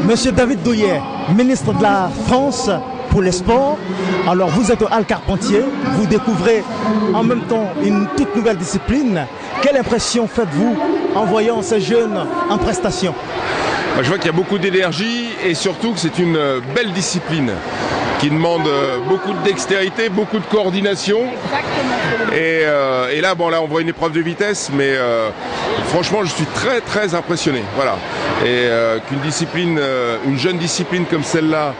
Monsieur David Douillet, ministre de la France pour les sports. Alors vous êtes Al Carpentier, vous découvrez en même temps une toute nouvelle discipline. Quelle impression faites-vous en voyant ces jeunes en prestation? Je vois qu'il y a beaucoup d'énergie et surtout que c'est une belle discipline qui demande beaucoup de dextérité, beaucoup de coordination. Et là, bon, là, on voit une épreuve de vitesse, mais franchement, je suis très impressionné. Voilà. Et qu'une discipline, une jeune discipline comme celle-là,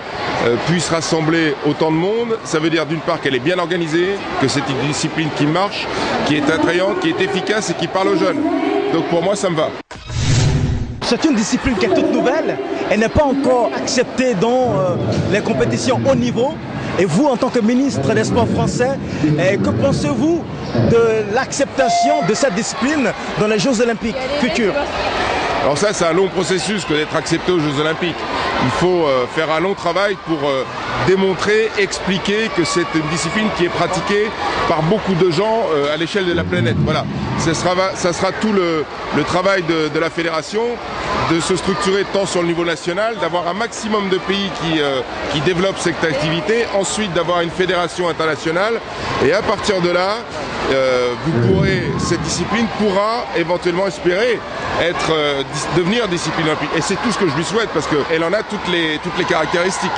puisse rassembler autant de monde, ça veut dire d'une part qu'elle est bien organisée, que c'est une discipline qui marche, qui est attrayante, qui est efficace et qui parle aux jeunes. Donc pour moi, ça me va. C'est une discipline qui est toute nouvelle, elle n'est pas encore acceptée dans les compétitions haut niveau. Et vous, en tant que ministre des Sports français, que pensez-vous de l'acceptation de cette discipline dans les Jeux Olympiques futurs? Alors ça, c'est un long processus que d'être accepté aux Jeux Olympiques. Il faut faire un long travail pour démontrer, expliquer que c'est une discipline qui est pratiquée par beaucoup de gens à l'échelle de la planète. Voilà. Ça sera tout le travail de la fédération, de se structurer tant sur le niveau national, d'avoir un maximum de pays qui développent cette activité, ensuite d'avoir une fédération internationale, et à partir de là, cette discipline pourra éventuellement espérer devenir discipline olympique. Et c'est tout ce que je lui souhaite parce qu'elle en a toutes les caractéristiques.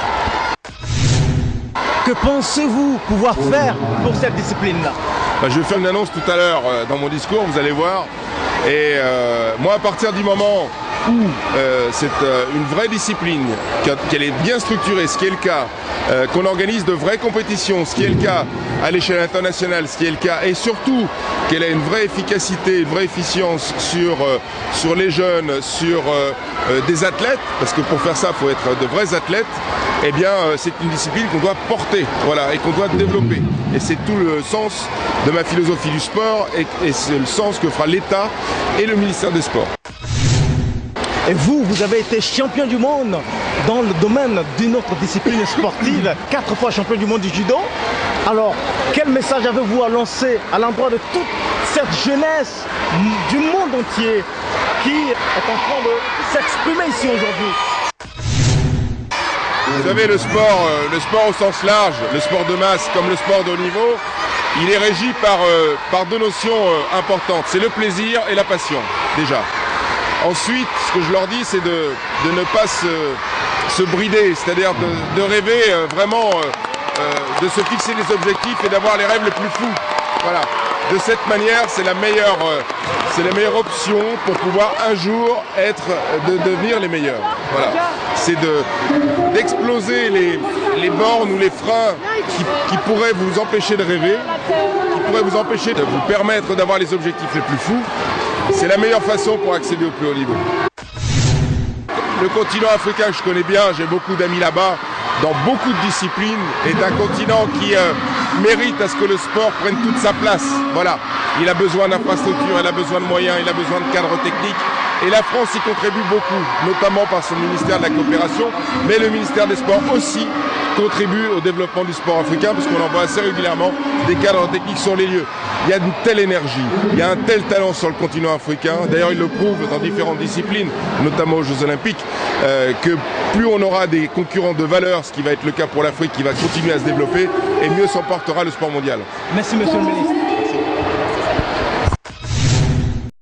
Que pensez-vous pouvoir faire pour cette discipline-là? Je vais faire une annonce tout à l'heure dans mon discours, vous allez voir. Et moi, à partir du moment où c'est une vraie discipline, qu'elle est bien structurée, ce qui est le cas, qu'on organise de vraies compétitions, ce qui est le cas à l'échelle internationale, ce qui est le cas, et surtout qu'elle a une vraie efficacité, une vraie efficience sur les jeunes, sur des athlètes, parce que pour faire ça, il faut être de vrais athlètes, eh bien c'est une discipline qu'on doit porter, voilà, et qu'on doit développer. Et c'est tout le sens de ma philosophie du sport, et c'est le sens que fera l'État et le ministère des Sports. Et vous avez été champion du monde dans le domaine d'une autre discipline sportive, 4 fois champion du monde du judo. Alors, quel message avez-vous à lancer à l'endroit de toute cette jeunesse du monde entier qui est en train de s'exprimer ici aujourd'hui? Vous savez, le sport au sens large, le sport de masse comme le sport de haut niveau, il est régi par deux notions importantes. C'est le plaisir et la passion, déjà. Ensuite, ce que je leur dis, c'est de ne pas se brider, c'est-à-dire de rêver vraiment, de se fixer des objectifs et d'avoir les rêves les plus fous. Voilà. De cette manière, c'est la meilleure option pour pouvoir un jour de devenir les meilleurs. Voilà. C'est d'exploser les bornes ou les freins qui pourraient vous empêcher de rêver, qui pourraient vous empêcher de vous permettre d'avoir les objectifs les plus fous. C'est la meilleure façon pour accéder au plus haut niveau. Le continent africain que je connais bien, j'ai beaucoup d'amis là-bas, dans beaucoup de disciplines, est un continent qui mérite à ce que le sport prenne toute sa place. Voilà. Il a besoin d'infrastructures, il a besoin de moyens, il a besoin de cadres techniques. Et la France y contribue beaucoup, notamment par son ministère de la coopération, mais le ministère des Sports aussi contribue au développement du sport africain, parce qu'on envoie assez régulièrement des cadres techniques sur les lieux. Il y a une telle énergie, il y a un tel talent sur le continent africain, d'ailleurs il le prouve dans différentes disciplines, notamment aux Jeux Olympiques, que plus on aura des concurrents de valeur, ce qui va être le cas pour l'Afrique, qui va continuer à se développer, et mieux s'en portera le sport mondial. Merci monsieur le ministre.